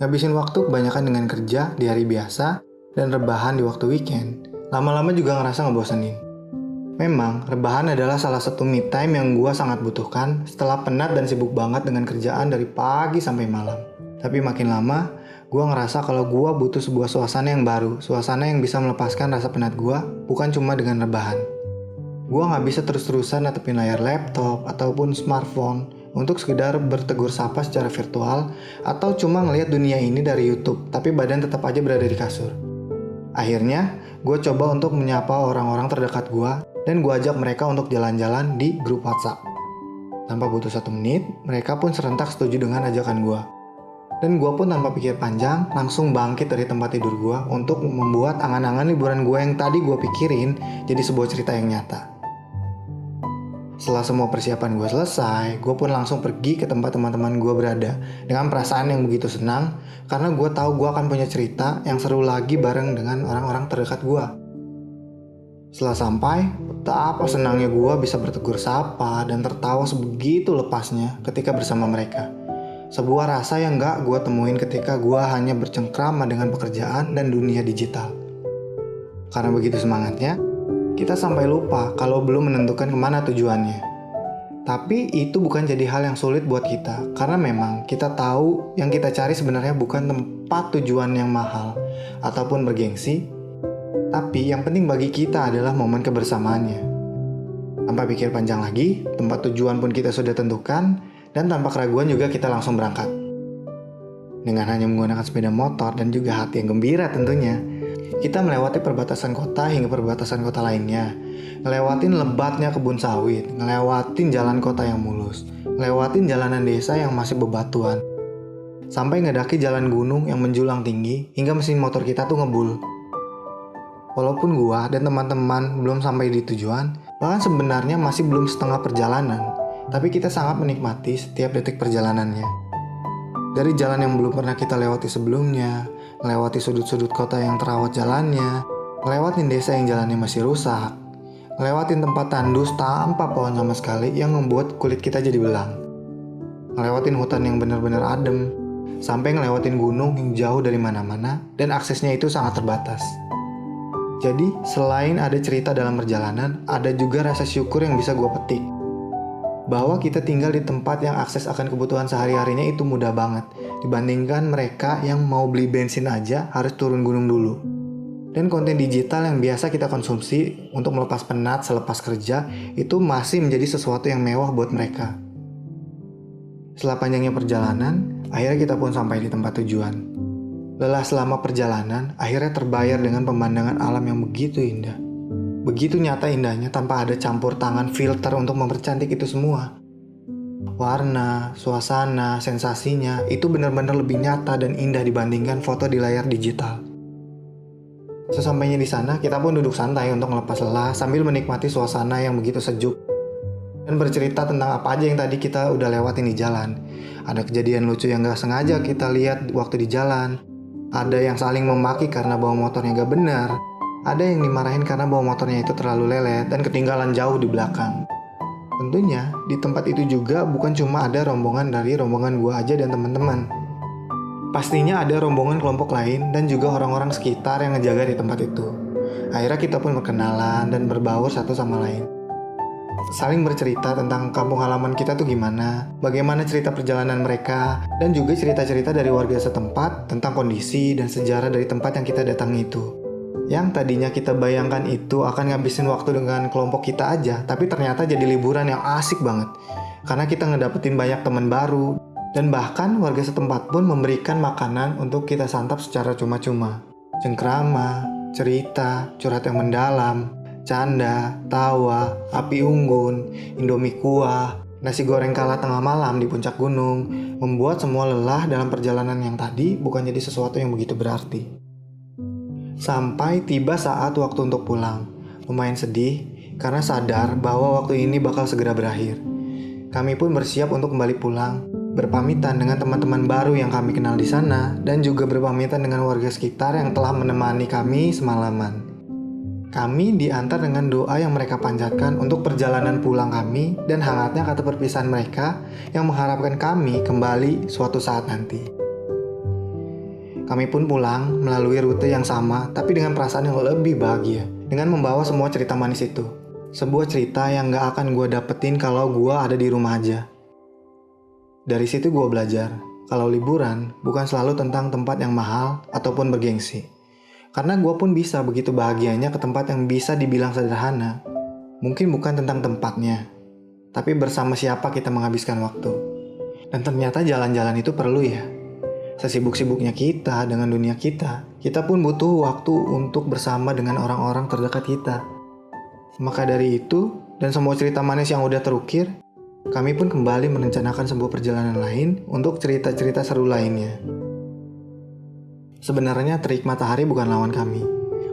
Ngabisin waktu kebanyakan dengan kerja di hari biasa dan rebahan di waktu weekend, lama-lama juga ngerasa ngebosenin. Memang, rebahan adalah salah satu me time yang gue sangat butuhkan setelah penat dan sibuk banget dengan kerjaan dari pagi sampai malam. Tapi makin lama, gue ngerasa kalau gue butuh sebuah suasana yang baru, suasana yang bisa melepaskan rasa penat gue, bukan cuma dengan rebahan. Gue gak bisa terus-terusan natepin layar laptop ataupun smartphone untuk sekedar bertegur sapa secara virtual atau cuma ngelihat dunia ini dari YouTube, tapi badan tetap aja berada di kasur. Akhirnya, gue coba untuk menyapa orang-orang terdekat gue dan gue ajak mereka untuk jalan-jalan di grup WhatsApp. Tanpa butuh 1 menit, mereka pun serentak setuju dengan ajakan gue. Dan gue pun tanpa pikir panjang, langsung bangkit dari tempat tidur gue untuk membuat angan-angan liburan gue yang tadi gue pikirin jadi sebuah cerita yang nyata. Setelah semua persiapan gue selesai, gue pun langsung pergi ke tempat teman-teman gue berada dengan perasaan yang begitu senang karena gue tahu gue akan punya cerita yang seru lagi bareng dengan orang-orang terdekat gue. Setelah sampai, betapa senangnya gue bisa bertegur sapa dan tertawa sebegitu lepasnya ketika bersama mereka. Sebuah rasa yang gak gue temuin ketika gue hanya bercengkrama dengan pekerjaan dan dunia digital. Karena begitu semangatnya, kita sampai lupa kalau belum menentukan kemana tujuannya. Tapi itu bukan jadi hal yang sulit buat kita, karena memang kita tahu yang kita cari sebenarnya bukan tempat tujuan yang mahal ataupun bergengsi, tapi yang penting bagi kita adalah momen kebersamaannya. Tanpa pikir panjang lagi, tempat tujuan pun kita sudah tentukan, dan tanpa keraguan juga kita langsung berangkat. Dengan hanya menggunakan sepeda motor dan juga hati yang gembira tentunya, kita melewati perbatasan kota hingga perbatasan kota lainnya, ngelewatin lebatnya kebun sawit, ngelewatin jalan kota yang mulus, ngelewatin jalanan desa yang masih bebatuan, sampai ngedaki jalan gunung yang menjulang tinggi hingga mesin motor kita tuh ngebul. Walaupun gua dan teman-teman belum sampai di tujuan, bahkan sebenarnya masih belum setengah perjalanan, tapi kita sangat menikmati setiap detik perjalanannya. Dari jalan yang belum pernah kita lewati sebelumnya, melewati sudut-sudut kota yang terawat jalannya, ngelewatin desa yang jalannya masih rusak, ngelewatin tempat tandus tanpa pohon sama sekali yang membuat kulit kita jadi belang, ngelewatin hutan yang benar-benar adem, sampai ngelewatin gunung yang jauh dari mana-mana dan aksesnya itu sangat terbatas. Jadi, selain ada cerita dalam perjalanan, ada juga rasa syukur yang bisa gue petik. Bahwa kita tinggal di tempat yang akses akan kebutuhan sehari-harinya itu mudah banget dibandingkan mereka yang mau beli bensin aja harus turun gunung dulu. Dan konten digital yang biasa kita konsumsi untuk melepas penat selepas kerja itu masih menjadi sesuatu yang mewah buat mereka. Setelah panjangnya perjalanan, akhirnya kita pun sampai di tempat tujuan. Lelah selama perjalanan akhirnya terbayar dengan pemandangan alam yang begitu indah. Begitu nyata indahnya tanpa ada campur tangan filter untuk mempercantik itu semua. Warna, suasana, sensasinya itu benar-benar lebih nyata dan indah dibandingkan foto di layar digital. Sesampainya di sana, kita pun duduk santai untuk melepas lelah sambil menikmati suasana yang begitu sejuk. Dan bercerita tentang apa aja yang tadi kita udah lewatin di jalan. Ada kejadian lucu yang gak sengaja kita lihat waktu di jalan. Ada yang saling memaki karena bawa motornya gak benar. Ada yang dimarahin karena bawa motornya itu terlalu lelet dan ketinggalan jauh di belakang. Tentunya, di tempat itu juga bukan cuma ada rombongan dari rombongan gua aja dan teman-teman. Pastinya ada rombongan kelompok lain dan juga orang-orang sekitar yang ngejaga di tempat itu. Akhirnya kita pun berkenalan dan berbaur satu sama lain. Saling bercerita tentang kampung halaman kita tuh gimana, bagaimana cerita perjalanan mereka, dan juga cerita-cerita dari warga setempat tentang kondisi dan sejarah dari tempat yang kita datangi itu. Yang tadinya kita bayangkan itu akan ngabisin waktu dengan kelompok kita aja, tapi ternyata jadi liburan yang asik banget. Karena kita ngedapetin banyak teman baru, dan bahkan warga setempat pun memberikan makanan untuk kita santap secara cuma-cuma. Cengkrama, cerita, curhat yang mendalam, canda, tawa, api unggun, indomie kuah, nasi goreng kala tengah malam di puncak gunung, membuat semua lelah dalam perjalanan yang tadi bukan jadi sesuatu yang begitu berarti. Sampai tiba saat waktu untuk pulang. Lumayan sedih karena sadar bahwa waktu ini bakal segera berakhir. Kami pun bersiap untuk kembali pulang, berpamitan dengan teman-teman baru yang kami kenal di sana dan juga berpamitan dengan warga sekitar yang telah menemani kami semalaman. Kami diantar dengan doa yang mereka panjatkan untuk perjalanan pulang kami dan hangatnya kata perpisahan mereka yang mengharapkan kami kembali suatu saat nanti. Kami pun pulang melalui rute yang sama, tapi dengan perasaan yang lebih bahagia. Dengan membawa semua cerita manis itu. Sebuah cerita yang gak akan gue dapetin kalau gue ada di rumah aja. Dari situ gue belajar, kalau liburan bukan selalu tentang tempat yang mahal ataupun bergengsi. Karena gue pun bisa begitu bahagianya ke tempat yang bisa dibilang sederhana. Mungkin bukan tentang tempatnya, tapi bersama siapa kita menghabiskan waktu. Dan ternyata jalan-jalan itu perlu ya. Sesibuk-sibuknya kita dengan dunia kita pun butuh waktu untuk bersama dengan orang-orang terdekat kita. Maka dari itu, dan semua cerita manis yang udah terukir, kami pun kembali merencanakan sebuah perjalanan lain untuk cerita-cerita seru lainnya. Sebenarnya terik matahari bukan lawan kami.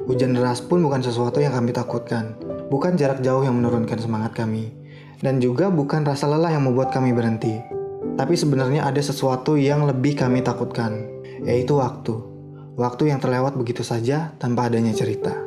Hujan deras pun bukan sesuatu yang kami takutkan. Bukan jarak jauh yang menurunkan semangat kami. Dan juga bukan rasa lelah yang membuat kami berhenti. Tapi sebenarnya ada sesuatu yang lebih kami takutkan, yaitu waktu. Waktu yang terlewat begitu saja tanpa adanya cerita.